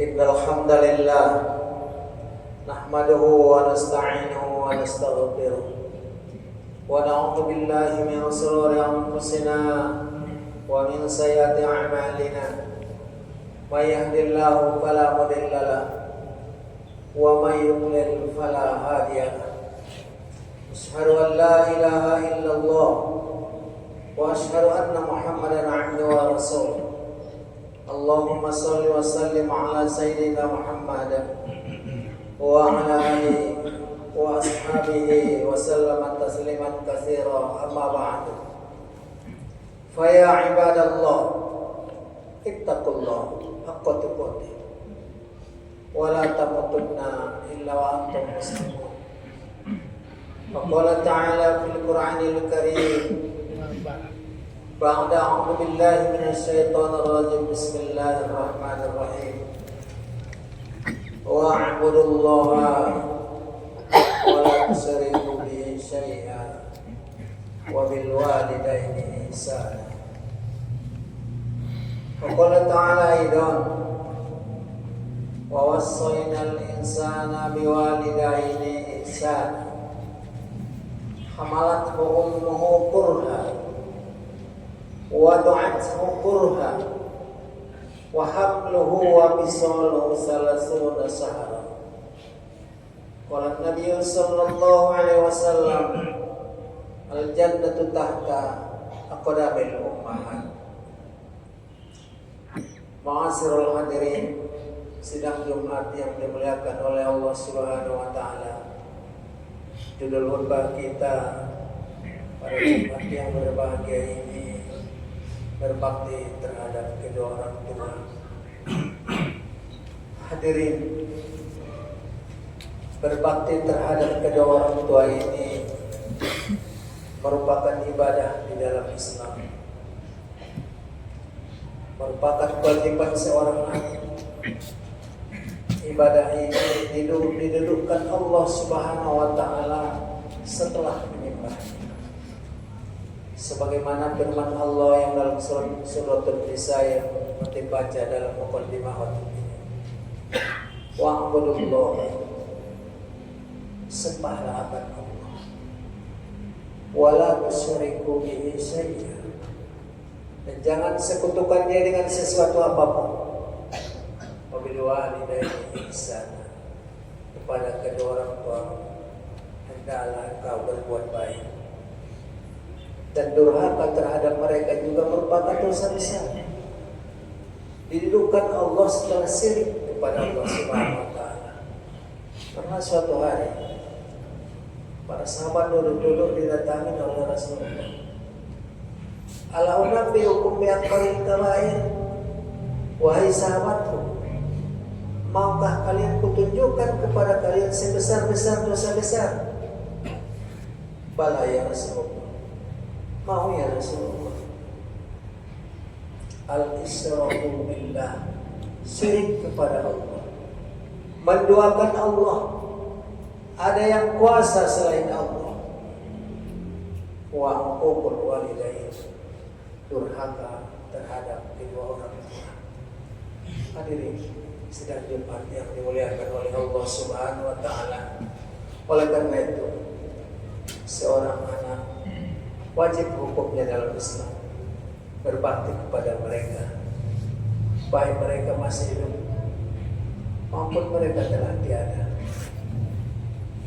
Innal hamdalillah nahmaduhu wa nasta'inuhu wa nastaghfiruh wa na'udzu billahi min shururi anfusina wa min sayyiati a'malina. May yahdihillahu fala mudilla lahu wa may yudlil fala hadiya lahu. Asyhadu an la ilaha illallah wa asyhadu anna Muhammadan 'abduhu wa rasuluh. Allahumma salli wa sallim ala sayyidina Muhammad wa ala alihi wa ashabihi wa sallama tasliman katsira, amma ba'du. Fa ya ibadallah ittaqullah haqqa tuqatih wa la tamutunna illa wa antum muslimun. Faqala ta'ala fil Qur'anil Karim ba'da a'udzu billahi minasyaitonir rajim. Bismillahirrahmanirrahim. Wa'budullaha wa la tusyriku bihi syai'an wa bil walidayni ihsana. Wa qala ta'ala aidan wa wassaynal insana biwalidayni ihsana hamalathu ummuhu kurha wa du'athu kurha wa hamluhu wa fisaluhu salasuna shahra. Qala Nabi sallallahu alaihi wasallam, al jannatu tahta aqdamil ummahat. Ma'asyiral hadirin, sidang Jumat yang dimuliakan oleh Allah Subhanahu wa taala. Judul khutbah kita pada Jumat yang berbahagia ini berbakti terhadap kedua orang tua. Hadirin, berbakti terhadap kedua orang tua ini merupakan ibadah di dalam Islam, merupakan kewajiban seorang anak. Ibadah ini didudukkan Allah Subhanahu wa taala setelah menyembahnya. Sebagaimana firman Allah yang dalam surat An-Nisa yang dibaca dalam muqaddimah ini. Wa'budullah, sembahlah akan Allah. Wa la tusyriku bihi syai'an, dan jangan sekutukan Dia dengan sesuatu apapun. Wa bil walidayni ihsana, kepada kedua orang tua hendaklah engkau berbuat baik. Dan durhaka terhadap mereka juga merupakan dosa besar. Didudukkan Allah setelah syirik kepada Allah Subhanahu wa taala. Pernah suatu hari para sahabat duduk-duduk didatangi oleh Rasulullah. Ala unabbiukum bi akbaril kabair, wahai sahabatku, maukah kalian kutunjukkan kepada kalian sebesar-besar dosa besar? Bala ya Rasulullah, mau ya Rasulullah. Al-israfu billah, syirik kepada Allah, menduakan Allah, ada yang kuasa selain Allah. Wa uqul walidain, durhaka terhadap kedua orang tua. Hadirin sidang Jumat yang dimuliakan oleh Allah Subhanahu wa taala. Oleh karena itu, seorang anak wajib hukumnya dalam Islam berbakti kepada mereka, baik mereka masih hidup maupun mereka telah tiada.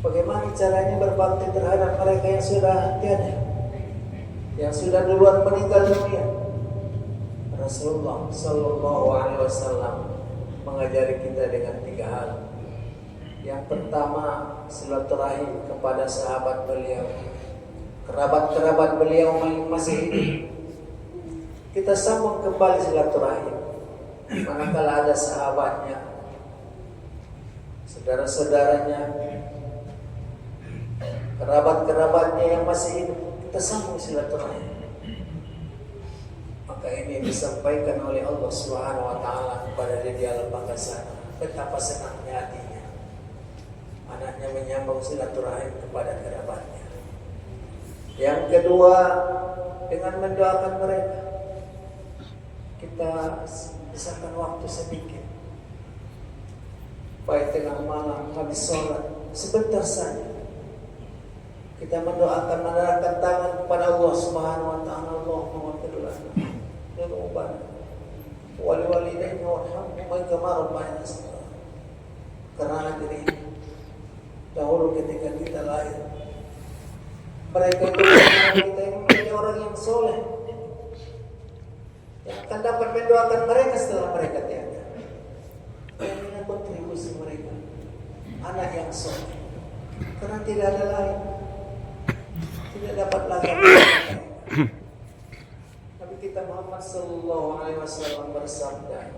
Bagaimana caranya berbakti terhadap mereka yang sudah tiada, yang sudah duluan meninggal dunia? Rasulullah sallallahu alaihi wasallam mengajari kita dengan 3 hal. Yang pertama, silaturahim kepada sahabat beliau, kerabat-kerabat beliau yang masih hidup. Kita sambung kembali silaturahim manakala ada sahabatnya, saudara-saudaranya, kerabat-kerabatnya yang masih hidup, kita sambung silaturahim. Maka ini disampaikan oleh Allah Subhanahu wa taala kepada dia di alam baka sana. Betapa senangnya hatinya anaknya menyambung silaturahim kepada kerabatnya. Yang kedua, dengan mendoakan mereka. Kita misalkan waktu sedikit baik tengah malam, habis sholat, sebentar saja kita mendoakan, menarikkan tangan kepada Allah Subhanahu wa taala. Allahumma ighfir lana dzunubana wa liwalidayna warhamhuma kama rabbayana shaghira. Karena hadirin, dahulu ketika kita lahir, mereka itu kita yang menjadi orang yang soleh, yang akan dapat mendoakan mereka setelah mereka tiada. Yang ini kontribusi mereka, anak yang soleh, karena tidak ada lain, tidak dapat lagi. Nabi kita Muhammad sallallahu alaihi wasallam bersabda,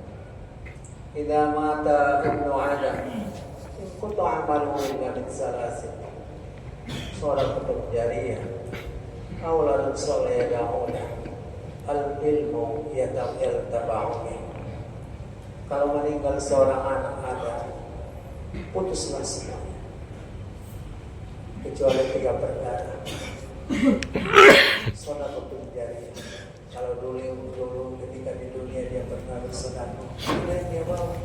"Idza mata ibnu Adam, in kuntu amaluhu illa min salasin, shadaqatun jariyah, auladun salih yad'una, al-ilmu yata'altaba'u min." Kalau meninggal seorang anak Adam, putuslah semuanya kecuali 3 perkara. Shadaqatun jariyah, kalau dulu ketika di dunia dia pernah bersedekah, kemudian dia bawa.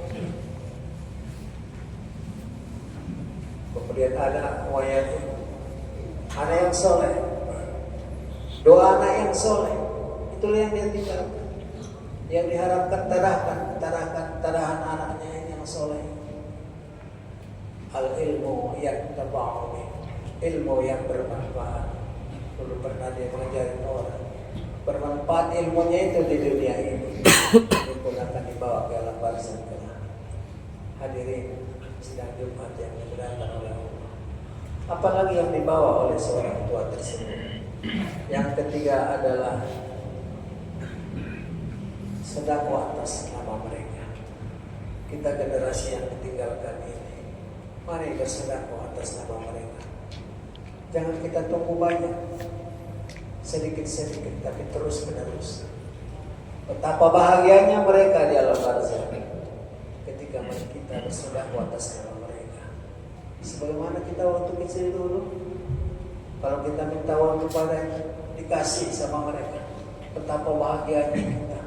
Kemudian ada wayat, anak yang soleh, doa anak yang soleh, itulah yang dia tinggalkan. Yang diharapkan tadahan anaknya yang soleh. Al ilmu yang taba'uni, ilmu yang bermanfaat. Dulu pernah dia mengajarin orang, bermanfaat ilmunya itu di dunia ini, itu akan dibawa ke alam barzakh kelak. Hadirin sidang Jumat yang dimuliakan oleh Allah, apalagi yang dibawa oleh seorang tua tersebut. Yang ketiga adalah sedekah atas nama mereka. Kita generasi yang ditinggalkan ini, mari bersedekah atas nama mereka. Jangan kita tunggu banyak, sedikit-sedikit tapi terus menerus. Betapa bahagianya mereka di alam barzakh ketika kita bersedekah atas nama mereka. Sebagaimana kita waktu kecil dulu, kalau kita minta uang kepadanya, dikasih sama mereka. Betapa bahagianya kita,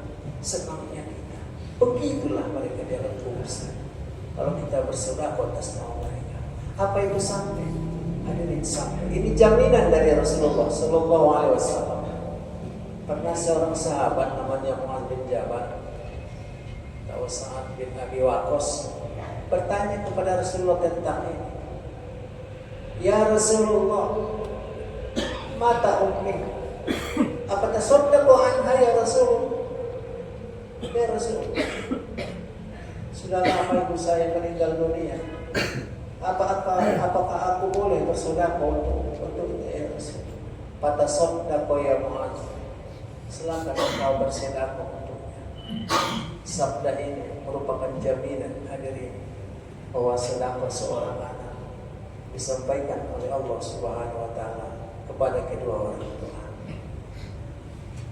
senangnya kita. Begitulah mereka di alam kubur. Kalau kita bersedekah atas nama mereka, apa itu sampai? Hadirin sampai. Ini jaminan dari Rasulullah Sallallahu Alaihi Wasallam. Pernah seorang sahabat namanya Mu'adz bin Jabal, atau Sa'ad bin Abi Waqqas, bertanya kepada Rasulullah tentang ini. Ya Rasulullah, mata ummi, apa tasaddaqu anha ya Rasul? Ya Rasul, sudah lama ibu saya meninggal dunia. Apakah aku boleh bersedekah untuk ya Rasul? Fatasaddaqu ya Mu'adz, silakan engkau bersedekah untuknya. Sabda ini merupakan jaminan hadirin bahwa sedekah seorang anak disampaikan oleh Allah Subhanahu wa taala kepada kedua orang tua.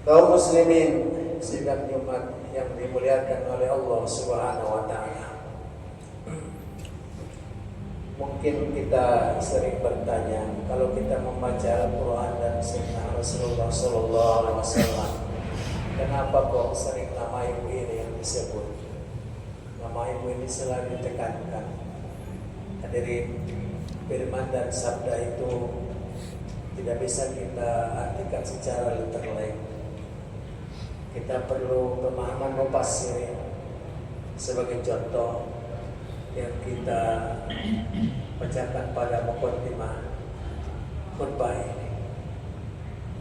Kaum muslimin sidang Jumat yang dimuliakan oleh Allah Subhanahu wa taala. Mungkin kita sering bertanya, kalau kita membaca Al-Quran dan Sunnah Rasulullah Sallallahu Alaihi Wasallam, kenapa kok sering nama ibu ini yang disebut? Nama ibu ini selalu ditekankan. Hadirin, firman dan sabda itu tidak bisa kita artikan secara literal. Kita perlu pemahaman mufassir. Sebagai contoh yang kita bacakan pada muqaddimah khutbah ini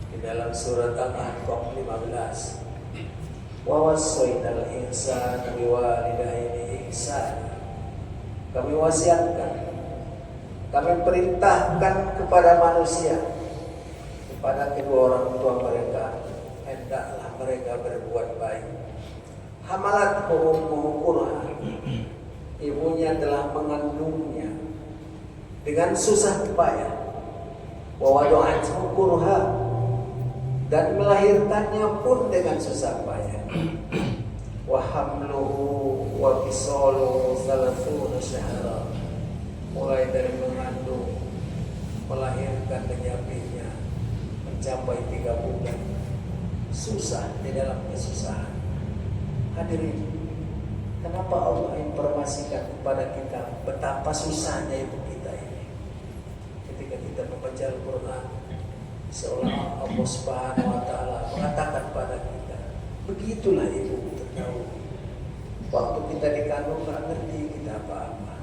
di dalam surat Al-Ahqaf 15, wa wassaynal insana biwalidayhi ihsana. Kami wasiatkan, kami perintahkan kepada manusia, kepada kedua orang tua mereka, hendaklah mereka berbuat baik. Hamalat ummuhu kurha, ibunya telah mengandungnya dengan susah payah. Wa wada'athu kurha, dan melahirkannya pun dengan susah payah. Wa hamluhu wa fisaluhu 30 syahra, mulai dari mengandung, melahirkan menyapihnya mencapai 3 bulan. Susah di dalam kesusahan. Hadirin, Kenapa Allah informasikan kepada kita betapa susahnya ibu kita ini? Ketika kita membaca Al-Quran, seolah Allah Subhanahu wa Ta'ala mengatakan pada kita, begitulah ibu terdahulu. Waktu kita dikandung nggak ngerti kita apa-apa.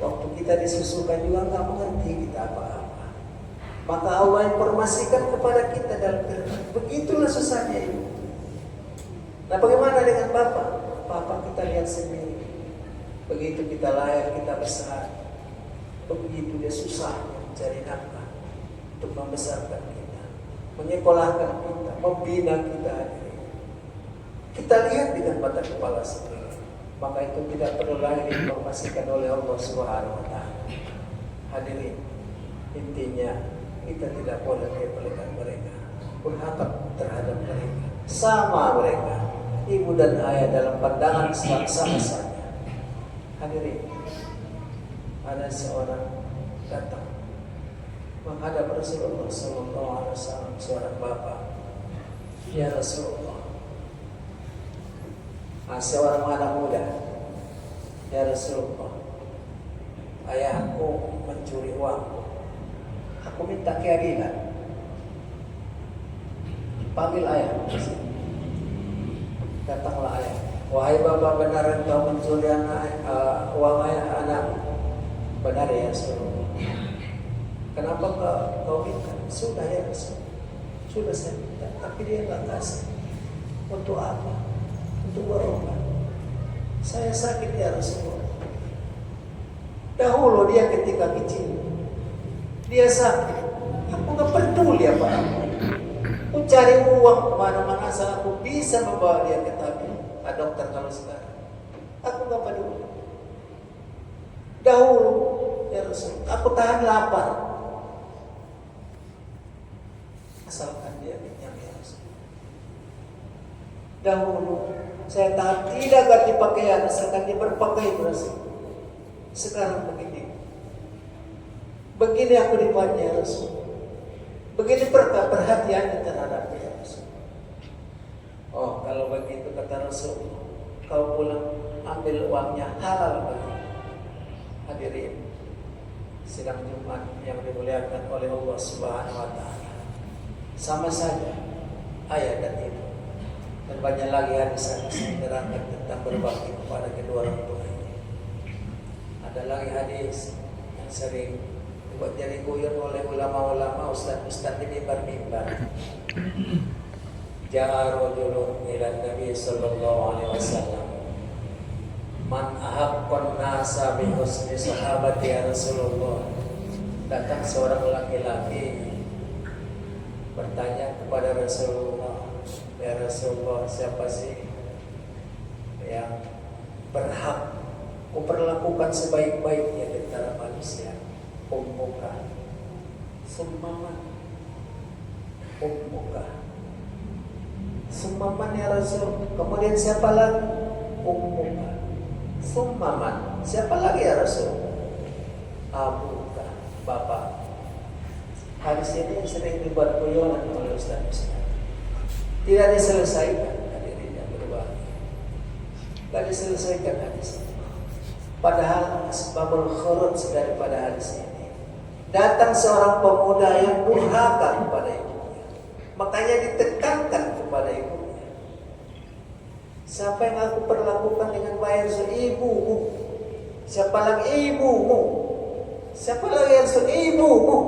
Waktu kita disusukan juga nggak mengerti kita apa-apa. Maka Allah informasikan kepada kita dalam Firman, begitulah susahnya ibu. Nah, bagaimana dengan Bapak? Bapak kita lihat sendiri. Begitu kita lahir, kita besar, begitu dia susahnya mencari nafkah untuk membesarkan kita, menyekolahkan kita, membina kita. Kita lihat dengan mata kepala sendiri. Maka itu tidak perlu lagi diinformasikan oleh Allah Subhanahu wa Ta'ala. Hadirin, intinya kita tidak boleh menyepelekan mereka, berharap terhadap mereka, sama mereka. Ibu dan ayah dalam pandangan sama saja. Hadirin, ada seorang datang menghadap Rasulullah SAW, seorang bapak. Ya Rasulullah, seorang anak muda. Ya Rasulullah, ayahku mencuri uangku. Aku minta keadilan. Panggil ayah. Datanglah ayah. Wahai bapak, benar engkau mencuri uang ayah anak? Benar ya Rasulullah. Kenapa kau minta? Sudah ya Rasul, sudah saya minta, tapi dia nggak kasih. Untuk apa? Untuk berobat. Saya sakit ya Rasulullah. Dahulu dia ketika kecil, dia sakit. Aku nggak peduli apa-apa. Aku cari uang kemana-mana asal aku bisa membawa dia ke dokter kalau sekarang. Aku nggak peduli. Dahulu ya Rasul, aku tahan lapar. Asalkan dia kenyang ya Rasul. Dahulu saya tahan tidak ganti pakaian asalkan dia berpakaian Rasul. Sekarang begini. Begini aku dipanggil ya Rasul. Begini perhatiannya terhadap dia Rasul. Oh, kalau begitu kata Rasul, kau pulang ambil uangnya, halal bagi. Hadirin, sidang Jumat yang dimuliakan oleh Allah Subhanahu wa Ta'ala, sama saja ayah dan ibu. Dan banyak lagi hadis-hadis yang menerangkan tentang berbakti kepada kedua orang tua ini. Ada lagi hadis yang sering dibuat jadi guyon oleh ulama-ulama, ustaz-ustaz di mimbar-mimbar. Ja'a rajulun ila Nabi sallallahu alaihi wasallam, man ahaqqan nasa bi husni sahabati ya Rasulullah. Datang seorang laki-laki bertanya kepada Rasulullah, ya Rasulullah, siapa sih yang berhak kuperlakukan sebaik-baiknya di antara manusia? Ummuka, summa ummuka, summa ya Rasul. Kemudian siapa lagi? Ummuka, summa siapa lagi ya Rasul? Abuka, bapak. Hadis ini sering dibuat guyonan oleh ustaz-ustaz. Tidak diselesaikan, hadirin yang berbahagia. Tidak diselesaikan hadis ini. Padahal asbabul khuruj daripada hadis ini, datang seorang pemuda yang durhaka kepada ibunya, makanya ditekankan kepada ibunya. Siapa yang aku perlakukan dengan baik? Ibumu. Siapa lagi ibumu? Siapa lagi yang ibumu?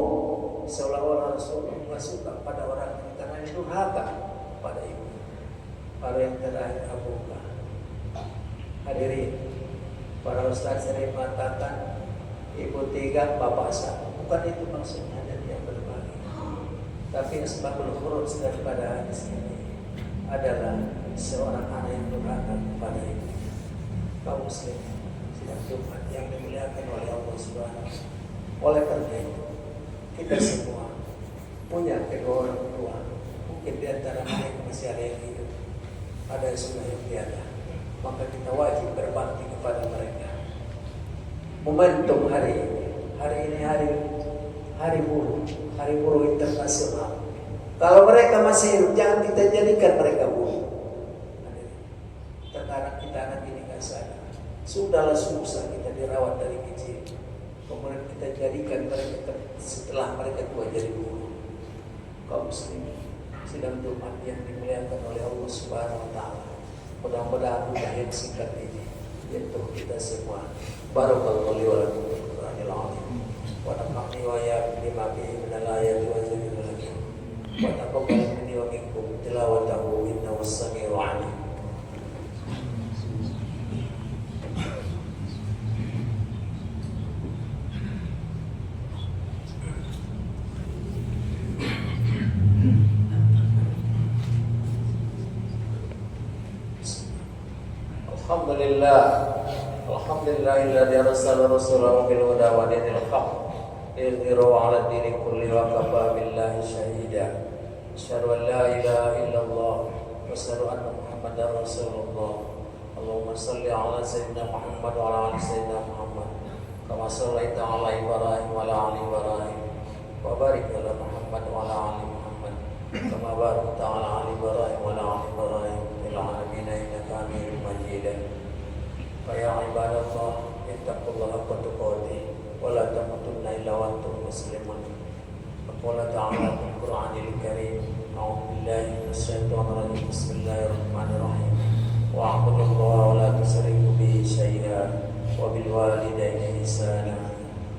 Seolah-olah Rasulullah nggak suka pada orang ini karena durhaka pada ibu. Lalu yang terakhir, abuka. Hadirin, para ustaz sering mengatakan ibu tiga, bapak satu. Bukan itu maksudnya dari yang berbagi. Tapi asbabul khuruj daripada hadis ini adalah seorang anak yang durhaka kepada ibu. Kaum muslim sidang Jumat yang dimuliakan oleh Allah Subhanahu wa Ta'ala. Oleh karena itu, kita semua punya kedua orang tua. Mungkin di antara mereka masih ada yang hidup, ada yang sudah yang tiada. Maka kita wajib berbakti kepada mereka. Momentum hari ini hari buruh internasional. Kalau mereka masih hidup, jangan kita jadikan mereka buruh. Terkadang kita anak ini Sudahlah susah kita dirawat dari kecil, kemudian kita jadikan mereka setelah mereka tua jadi guru. Kaum muslimin sidang Jumat yang dimuliakan oleh Allah Subhanahu wa taala. Mudah-mudahan udah yang singkat ini untuk kita semua. Barakallahu li wa lakum fil Qur'anil azim. Wa nafa'ni wa iyyakum bima fihi minal ayati wa dzikril hakim. Wa taqabbal minni wa minkum tilawatahu innahu as-sami'ul 'alim. Alhamdulillahilladzi arsala rasulahu bil huda wa dinil haqq liyudhhirahu 'ala ad-dini kulli wa kafa billahi shahida. Asyhadu an la ilaha illallah wa asyhadu anna Muhammadar Rasulullah. Allahumma shalli 'ala sayyidina Muhammad wa 'ala ali sayyidina Muhammad kama shallaita 'ala Ibrahim wa 'ala ali Ibrahim wa barik 'ala Muhammad wa 'ala ali Muhammad kama barakta 'ala ali Ibrahim wa 'ala ali Ibrahim fil 'alamin innaka Hamidum Majid. Ya ibadallah, ittaqullaha haqqa tuqatih wa la tamutunna illa wa antum muslimun. Qala ta'ala fil Qur'anil Karim, a'udzu billahi minasy syaithanir rajim. Bismillahirrahmanirrahim. Wa'budullaha wa la tusyriku bihi syai'an wa bil walidayni ihsana.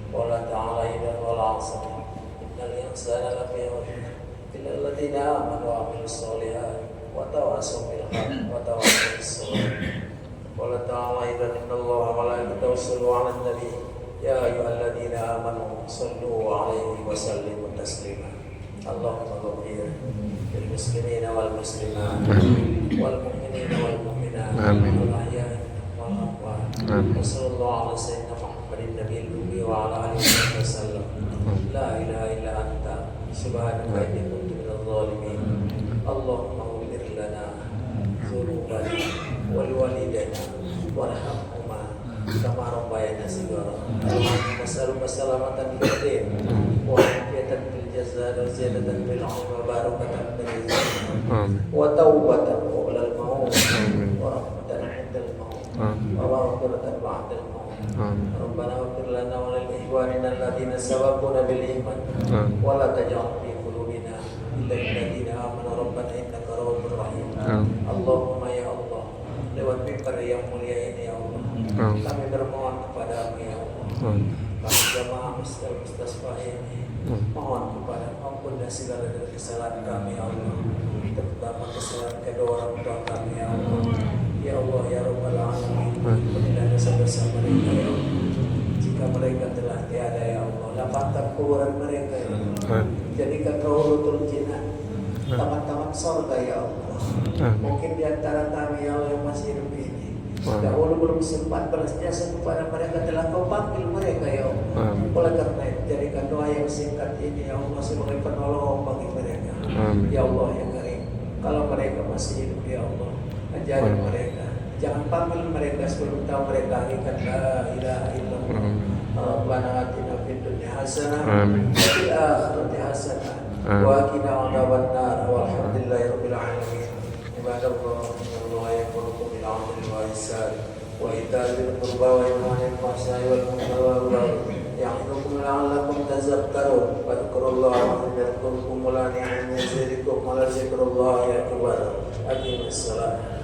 Qala ta'ala idza wal 'asr innal insana lafi khusr illa alladziina aamanu wa 'amilus shalihaati wa tawassaw bil haqqi wa tawassaw bis sabr. Qala ta'ala inna Allaha wa malaikatahu yusholluna 'alan nabi ya ayyuhalladzina amanu shallu 'alaihi wa sallimu taslima. Allahumma ighfir lil muslimina wal muslimat wal mu'minina wal mu'minat wal ahya'i wal amwat. Wa sallallahu 'ala sayyidina Muhammadin nabiyil ummi wa 'ala alihi wa sallam. La ilaha illa anta subhanaka inni kuntu minadh dhalimin. Allahumma ighfir lana dzunubana wal walidayna warhamhuma kama rabbayana shighara. Allahumma salli salamatan fid din wa afiyatan fil jasad wa ziyadatan fil 'ilmi wa barakatan fil rizq wa taubatan qabla al maut wa rahmatan 'inda al maut wa maghfiratan ba'da al maut. Rabbana ighfir lana wa lil ikhwanina alladhina sabaquna bil iman wa la taj'al fi qulubina illa alladhina amanu rabbana innaka ra'ufur rahim. Allahumma ya Allah, lewat mimbar yang mulia ini ya Allah, kami bermohon kepadamu ya Allah. Kami jamaah mustasfa ini mohon kepada ampun dan segala kesalahan kami ya Allah, terutama kesalahan kedua orang tua kami ya Allah. Ya Allah ya Rabbal Alamin, berilah dosa-dosa mereka ya Allah. Jika mereka telah tiada ya Allah, lapangkan kuburan mereka ya Allah. Jadikan Raudhatul Jinan taman-taman surga ya Allah. Mungkin di antara kami yang masih hidup ini dahulu belum sempat balas jasa kepada mereka, telah kau panggil mereka ya Allah. Oleh karena itu jadikan doa yang singkat ini ya Allah sebagai penolong bagi mereka. Ya Allah yang Karim, kalau mereka masih hidup ya Allah, ajari mereka, jangan panggil mereka sebelum tahu mereka hakikat la ilaha illallah. Rabbana atina fid dunya hasanah wa fil akhirati hasanah wa qina adzabannar. Walhamdulillahi rabbil alamin. Ibadallah, innallaha ya'muru bil 'adli wal ihsan wa ita'i dzil qurba wa yanha 'anil fahsya'i wal munkari wal baghi ya'idukum la'allakum tadhakkarun. Fadhkurullaha yadhkurkum wa la yazidukum wa la dzikrullahi akbar. Aqimissalah.